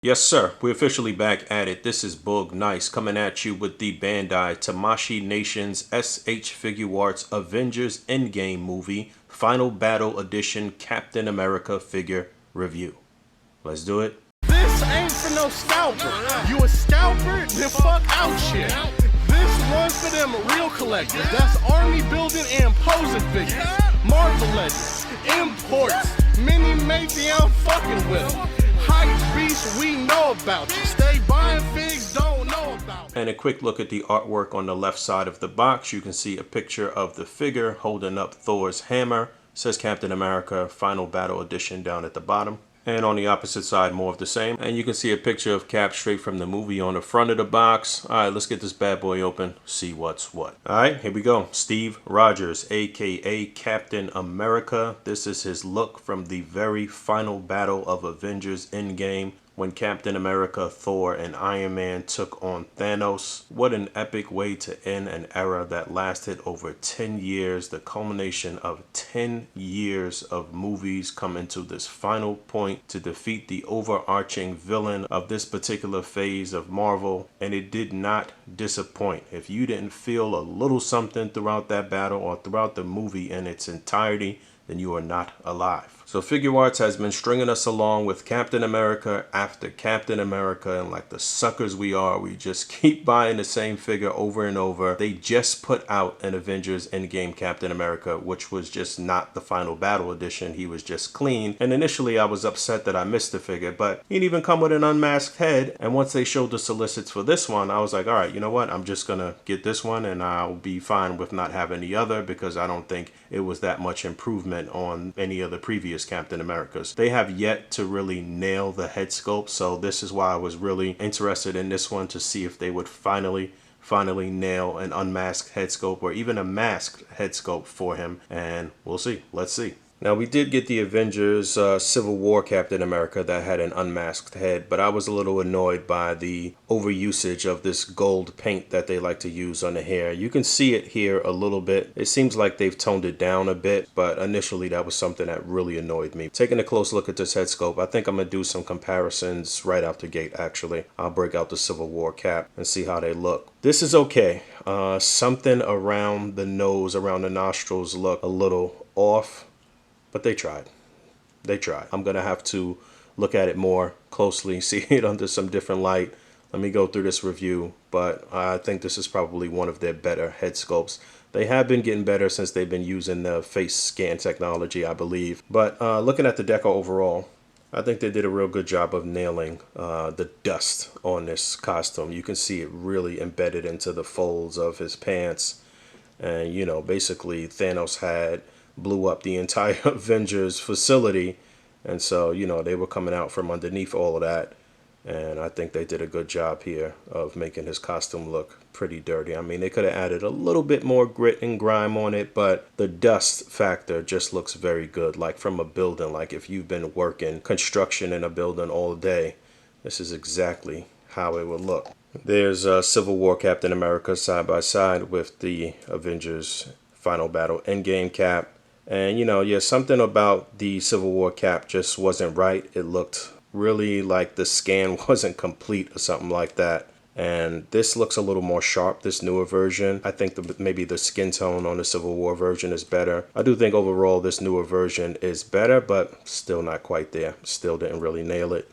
Yes, sir. We're officially back at it. This is Boog Nice coming at you with the Bandai Tamashii Nation's S.H.Figuarts Avengers Endgame movie Final Battle Edition Captain America figure review. Let's do it. This ain't for no scalper. You a scalper? Then fuck out shit. This one's for them real collectors. That's army building and posing figures. Marvel Legends, imports, mini matey, I'm fucking with them. Hype beast, we know about you. Stay buying figs, don't know about you. And a quick look at the artwork on the left side of the box. You can see a picture of the figure holding up Thor's hammer. It says Captain America Final Battle Edition down at the bottom. And on the opposite side, more of the same. And you can see a picture of Cap straight from the movie on the front of the box. All right, let's get this bad boy open, see what's what. All right, here we go. Steve Rogers, aka Captain America. This is his look from the very final battle of Avengers Endgame, when Captain America, Thor, and Iron Man took on Thanos. What an epic way to end an era that lasted over 10 years. The culmination of 10 years of movies coming to this final point to defeat the overarching villain of this particular phase of Marvel. And it did not disappoint. If you didn't feel a little something throughout that battle or throughout the movie in its entirety, then you are not alive. So Figuarts has been stringing us along with Captain America after Captain America, and like the suckers we are, we just keep buying the same figure over and over. They just put out an Avengers Endgame Captain America, which was just not the final battle edition. He was just clean. And initially I was upset that I missed the figure, but he didn't even come with an unmasked head. And once they showed the solicits for this one, I was like, all right, you know what? I'm just gonna get this one and I'll be fine with not having the other, because I don't think it was that much improvement on any of the previous Captain Americas. They have yet to really nail the head sculpt, so this is why I was really interested in this one, to see if they would finally nail an unmasked head sculpt or even a masked head sculpt for him, and we'll see. Let's see. Now, we did get the Avengers Civil War Captain America that had an unmasked head, but I was a little annoyed by the overusage of this gold paint that they like to use on the hair. You can see it here a little bit. It seems like they've toned it down a bit, but initially that was something that really annoyed me. Taking a close look at this head sculpt, I think I'm going to do some comparisons right out the gate, actually. I'll break out the Civil War cap and see how they look. This is okay. Something around the nose, around the nostrils look a little off. But they tried. They tried. I'm going to have to look at it more closely, see it under some different light. Let me go through this review, but I think this is probably one of their better head sculpts. They have been getting better since they've been using the face scan technology, I believe. But looking at the deco overall, I think they did a real good job of nailing the dust on this costume. You can see it really embedded into the folds of his pants. And, you know, basically Thanos blew up the entire Avengers facility, and so, you know, they were coming out from underneath all of that, and I think they did a good job here of making his costume look pretty dirty. I mean, they could have added a little bit more grit and grime on it, but the dust factor just looks very good, like from a building. Like if you've been working construction in a building all day, this is exactly how it would look. There's Civil War Captain America side by side with the Avengers Final Battle Endgame cap. And, you know, yeah, something about the Civil War cap just wasn't right. It looked really like the scan wasn't complete or something like that. And this looks a little more sharp, this newer version. I think maybe the skin tone on the Civil War version is better. I do think overall this newer version is better, but still not quite there. Still didn't really nail it.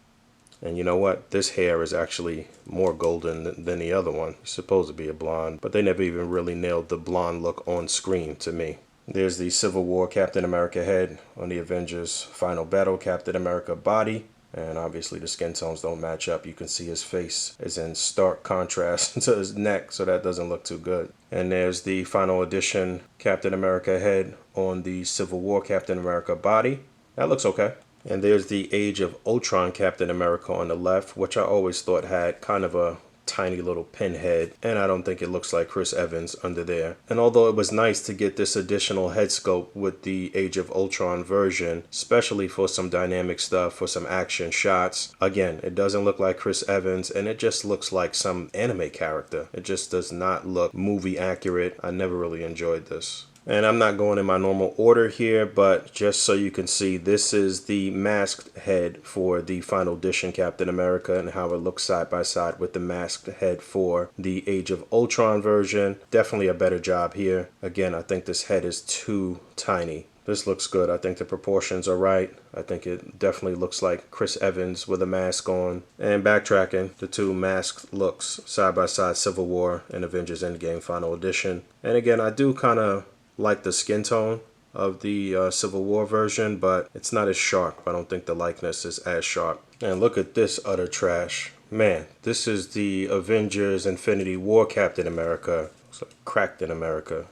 And you know what? This hair is actually more golden than the other one. It's supposed to be a blonde, but they never even really nailed the blonde look on screen to me. There's the Civil War Captain America head on the Avengers Final Battle Captain America body. And obviously the skin tones don't match up. You can see his face is in stark contrast to his neck, so that doesn't look too good. And there's the Final Edition Captain America head on the Civil War Captain America body. That looks okay. And there's the Age of Ultron Captain America on the left, which I always thought had kind of a tiny little pinhead, and I don't think it looks like Chris Evans under there. And although it was nice to get this additional head sculpt with the Age of Ultron version, especially for some dynamic stuff, for some action shots, again, it doesn't look like Chris Evans, and it just looks like some anime character. It just does not look movie accurate. I never really enjoyed this. And I'm not going in my normal order here, but just so you can see, this is the masked head for the Final Edition Captain America and how it looks side by side with the masked head for the Age of Ultron version. Definitely a better job here. Again, I think this head is too tiny. This looks good. I think the proportions are right. I think it definitely looks like Chris Evans with a mask on. And backtracking, the two masked looks side by side, Civil War and Avengers Endgame Final Edition. And again, I do kind of like the skin tone of the Civil War version, but it's not as sharp. I don't think the likeness is as sharp. And look at this utter trash. Man, this is the Avengers Infinity War Captain America. It's like cracked in America.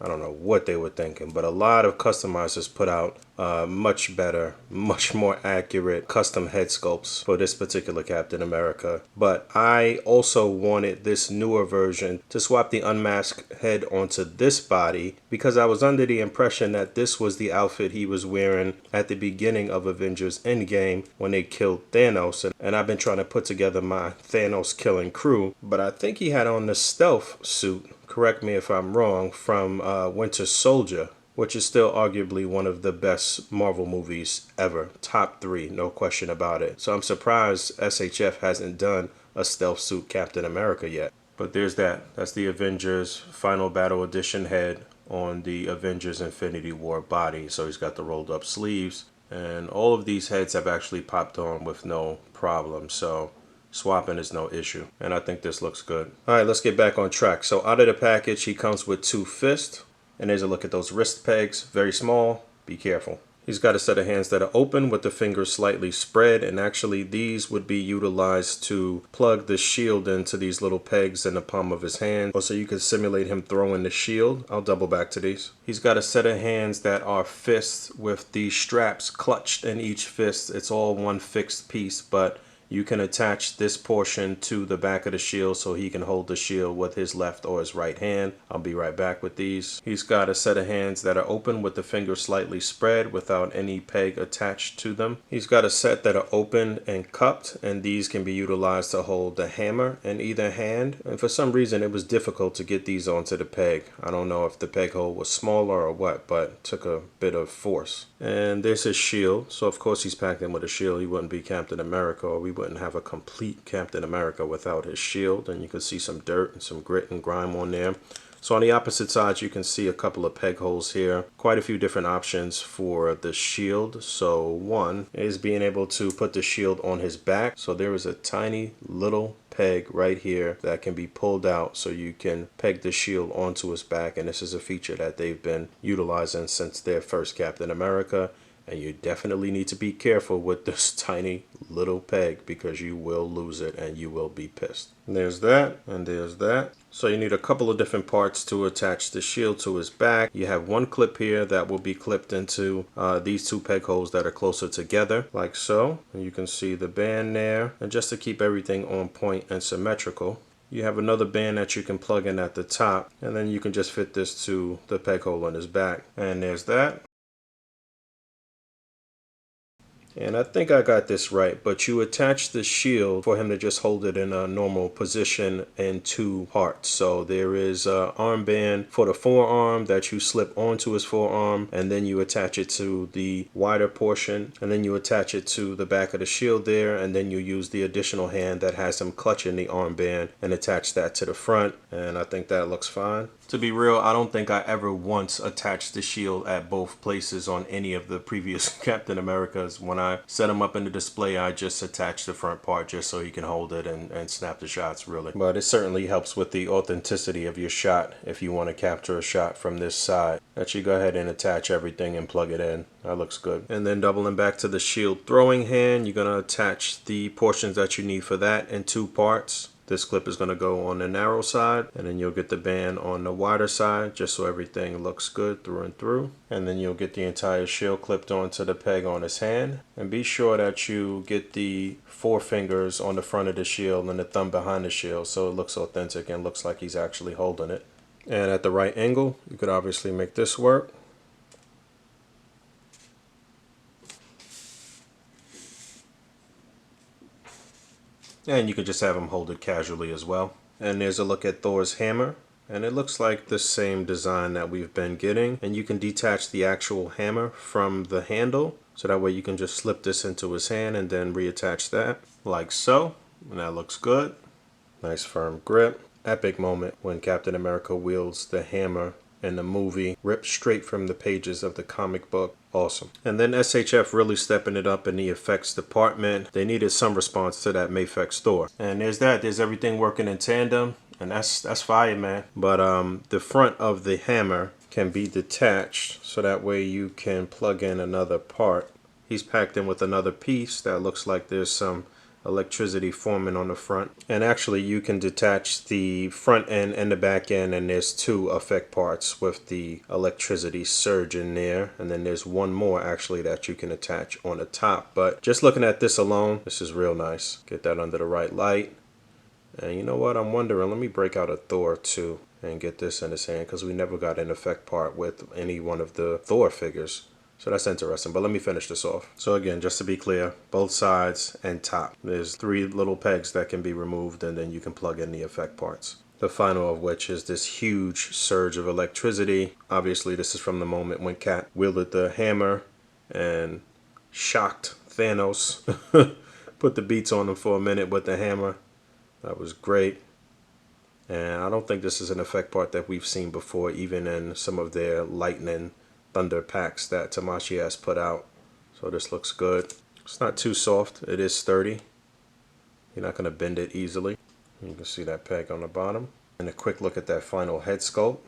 I don't know what they were thinking, but a lot of customizers put out much better, much more accurate custom head sculpts for this particular Captain America. But I also wanted this newer version to swap the unmasked head onto this body because I was under the impression that this was the outfit he was wearing at the beginning of Avengers Endgame when they killed Thanos. And I've been trying to put together my Thanos killing crew, but I think he had on the stealth suit, correct me if I'm wrong, from Winter Soldier, which is still arguably one of the best Marvel movies ever. Top 3, no question about it. So I'm surprised S.H.F. hasn't done a stealth suit Captain America yet. But there's that. That's the Avengers Final Battle Edition head on the Avengers Infinity War body. So he's got the rolled up sleeves. And all of these heads have actually popped on with no problem. So swapping is no issue, and I think this looks good. All right, let's get back on track. So out of the package, he comes with 2 fists, and there's a look at those wrist pegs, very small, be careful. He's got a set of hands that are open with the fingers slightly spread, and actually these would be utilized to plug the shield into these little pegs in the palm of his hand. Also, you can simulate him throwing the shield. I'll double back to these. He's got a set of hands that are fists with the straps clutched in each fist. It's all one fixed piece, but you can attach this portion to the back of the shield so he can hold the shield with his left or his right hand. I'll be right back with these. He's got a set of hands that are open with the fingers slightly spread without any peg attached to them. He's got a set that are open and cupped, and these can be utilized to hold the hammer in either hand. And for some reason it was difficult to get these onto the peg. I don't know if the peg hole was smaller or what, but it took a bit of force. And there's his shield. So of course he's packed in with a shield. He wouldn't be Captain America, or we wouldn't have a complete Captain America without his shield. And you can see some dirt and some grit and grime on there. So on the opposite side, you can see a couple of peg holes here. Quite a few different options for the shield. So one is being able to put the shield on his back. So there is a tiny little peg right here that can be pulled out so you can peg the shield onto his back. And this is a feature that they've been utilizing since their first Captain America. And you definitely need to be careful with this tiny little peg because you will lose it and you will be pissed. And there's that, and there's that. So you need a couple of different parts to attach the shield to his back. You have one clip here that will be clipped into these 2 peg holes that are closer together, like so. And you can see the band there. And just to keep everything on point and symmetrical, you have another band that you can plug in at the top, and then you can just fit this to the peg hole on his back. And there's that. And I think I got this right, but you attach the shield for him to just hold it in a normal position in 2 parts. So there is an armband for the forearm that you slip onto his forearm, and then you attach it to the wider portion, and then you attach it to the back of the shield there, and then you use the additional hand that has him clutching the armband and attach that to the front, and I think that looks fine. To be real, I don't think I ever once attached the shield at both places on any of the previous Captain Americas. When I set him up in the display, I just attached the front part just so he can hold it and snap the shots, really. But it certainly helps with the authenticity of your shot if you want to capture a shot from this side. That you go ahead and attach everything and plug it in. That looks good. And then doubling back to the shield throwing hand, you're going to attach the portions that you need for that in 2 parts. This clip is going to go on the narrow side, and then you'll get the band on the wider side just so everything looks good through and through. And then you'll get the entire shield clipped onto the peg on his hand. And be sure that you get the 4 fingers on the front of the shield and the thumb behind the shield so it looks authentic and looks like he's actually holding it. And at the right angle, you could obviously make this work. And you could just have him hold it casually as well. And there's a look at Thor's hammer And it looks like the same design that we've been getting. And you can detach the actual hammer from the handle. So that way you can just slip this into his hand and then reattach that like so. And that looks good. Nice firm grip. Epic moment when Captain America wields the hammer in the movie, ripped straight from the pages of the comic book. Awesome. And then SHF really stepping it up in the effects department. They needed some response to that Mafex Thor. And there's that. There's everything working in tandem. And that's fire, man. But the front of the hammer can be detached so that way you can plug in another part. He's packed in with another piece that looks like there's some electricity forming on the front. And actually you can detach the front end and the back end, and there's two effect parts with the electricity surge in there, and then there's one more actually that you can attach on the top. But just looking at this alone, this is real nice. Get that under the right light. And you know what, I'm wondering, let me break out a Thor too and get this in his hand, because we never got an effect part with any one of the Thor figures. So that's interesting, but let me finish this off. So again, just to be clear, both sides and top, there's 3 little pegs that can be removed, and then you can plug in the effect parts. The final of which is this huge surge of electricity. Obviously, this is from the moment when Cap wielded the hammer and shocked Thanos. Put the beats on him for a minute with the hammer. That was great. And I don't think this is an effect part that we've seen before, even in some of their lightning thunder packs that Tamashii has put out. So this looks good. It's not too soft. It is sturdy. You're not going to bend it easily. You can see that peg on the bottom. And a quick look at that final head sculpt.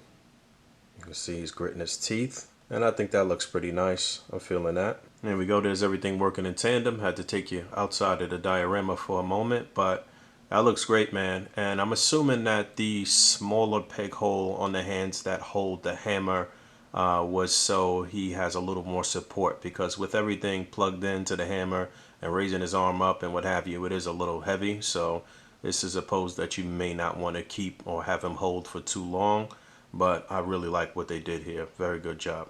You can see he's gritting his teeth. And I think that looks pretty nice. I'm feeling that. There we go. There's everything working in tandem. Had to take you outside of the diorama for a moment, but that looks great, man. And I'm assuming that the smaller peg hole on the hands that hold the hammer was so he has a little more support, because with everything plugged into the hammer and raising his arm up and what have you, it is a little heavy. So this is a pose that you may not want to keep or have him hold for too long. But I really like what they did here. Very good job.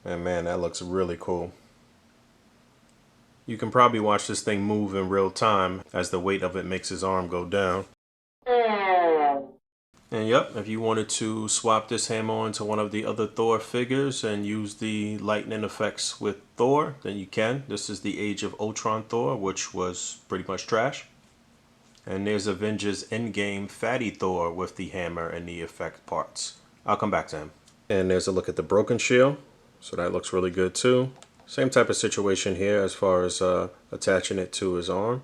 And man, that looks really cool. You can probably watch this thing move in real time as the weight of it makes his arm go down. And yep, if you wanted to swap this hammer into one of the other Thor figures and use the lightning effects with Thor, then you can. This is the Age of Ultron Thor, which was pretty much trash. And there's Avengers Endgame Fatty Thor with the hammer and the effect parts. I'll come back to him. And there's a look at the broken shield. So that looks really good too. Same type of situation here as far as attaching it to his arm.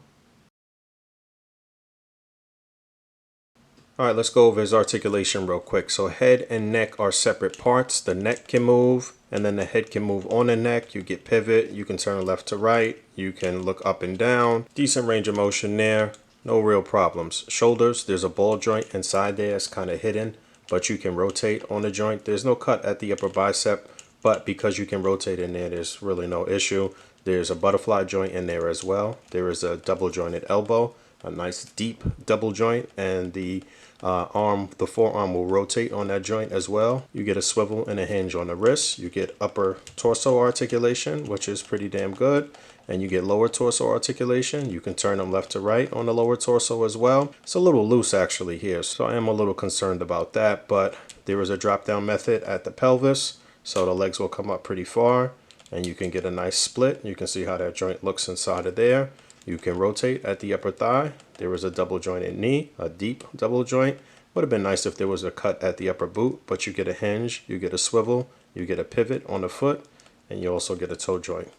Alright, let's go over his articulation real quick. So head and neck are separate parts. The neck can move, and then the head can move on the neck. You get pivot, you can turn left to right, you can look up and down. Decent range of motion there, no real problems. Shoulders, there's a ball joint inside there, it's kind of hidden, but you can rotate on the joint. There's no cut at the upper bicep, but because you can rotate in there, there's really no issue. There's a butterfly joint in there as well. There is a double jointed elbow, a nice deep double joint, and the forearm will rotate on that joint as well. You get a swivel and a hinge on the wrist. You get upper torso articulation, which is pretty damn good. And you get lower torso articulation. You can turn them left to right on the lower torso as well. It's a little loose actually here, so I am a little concerned about that, but there is a drop down method at the pelvis, so the legs will come up pretty far, and you can get a nice split. You can see how that joint looks inside of there. You can rotate at the upper thigh. There is a double jointed knee, a deep double joint. Would have been nice if there was a cut at the upper boot, but you get a hinge, you get a swivel, you get a pivot on the foot, and you also get a toe joint.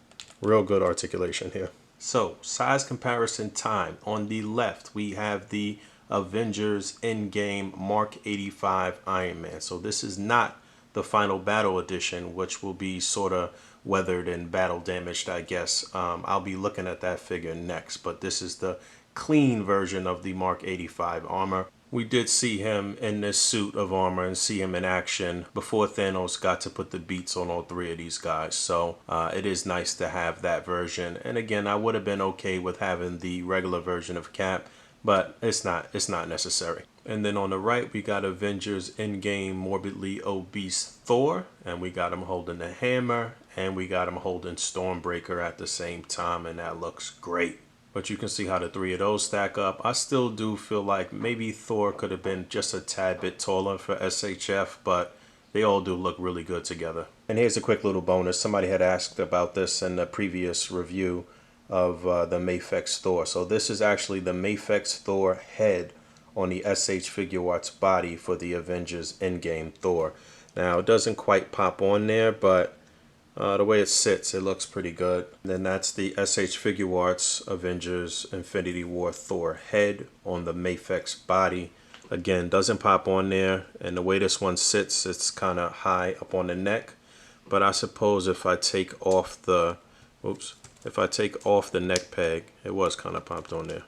Real good articulation here. So, size comparison time. On the left, we have the Avengers Endgame Mark 85 Iron Man. So this is not the final battle edition, which will be sort of weathered and battle damaged, I guess. I'll be looking at that figure next, but this is the clean version of the Mark 85 armor. We did see him in this suit of armor and see him in action before Thanos got to put the beats on all 3 of these guys. So it is nice to have that version. And again, I would have been okay with having the regular version of Cap, but it's not necessary. And then on the right, we got Avengers Endgame Morbidly Obese Thor, and we got him holding the hammer, and we got him holding Stormbreaker at the same time, and that looks great. But you can see how the three of those stack up. I still do feel like maybe Thor could have been just a tad bit taller for SHF, but they all do look really good together. And here's a quick little bonus. Somebody had asked about this in the previous review of the Mafex Thor. So this is actually the Mafex Thor head on the S.H.Figuarts body for the Avengers Endgame Thor. Now, it doesn't quite pop on there, but the way it sits, it looks pretty good. And then that's the S.H.Figuarts Avengers Infinity War Thor head on the Mafex body. Again, doesn't pop on there, and the way this one sits, it's kind of high up on the neck. But I suppose if I take off the, if I take off the neck peg, it was kind of popped on there.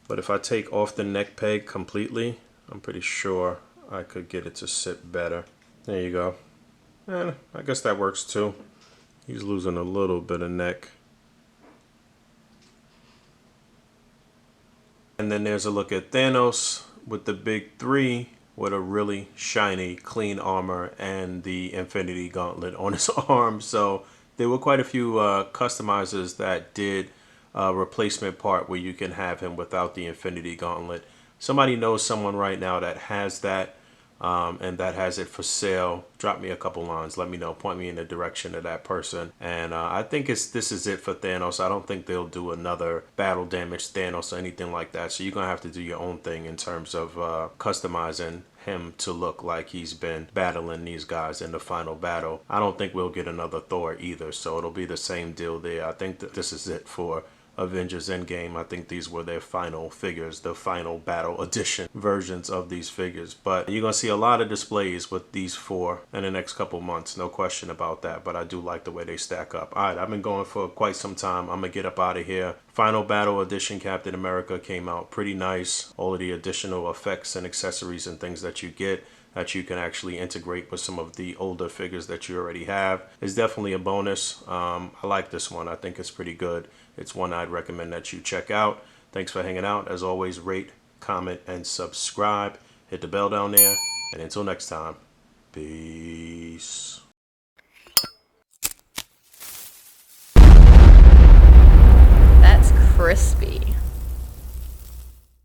But if I take off the neck peg completely, I'm pretty sure I could get it to sit better. There you go. And I guess that works too. He's losing a little bit of neck. And then there's a look at Thanos with the big three with a really shiny, clean armor and the Infinity Gauntlet on his arm. So there were quite a few customizers that did a replacement part where you can have him without the Infinity Gauntlet. Somebody knows someone right now that has that. And that has it for sale. Drop me a couple lines, let me know, point me in the direction of that person. And I think this is it for Thanos. I don't think they'll do another battle damage Thanos or anything like that, so you're gonna have to do your own thing in terms of customizing him to look like he's been battling these guys in the final battle. I don't think we'll get another Thor either, so it'll be the same deal there. I think that this is it for Avengers Endgame. I think these were their final figures, the final battle edition versions of these figures. But you're going to see a lot of displays with these four in the next couple months. No question about that. But I do like the way they stack up. All right, I've been going for quite some time. I'm going to get up out of here. Final Battle Edition Captain America came out pretty nice. All of the additional effects and accessories and things that you get that you can actually integrate with some of the older figures that you already have is definitely a bonus. I like this one. I think it's pretty good. It's one I'd recommend that you check out. Thanks for hanging out. As always, rate, comment, and subscribe. Hit the bell down there. And until next time, peace.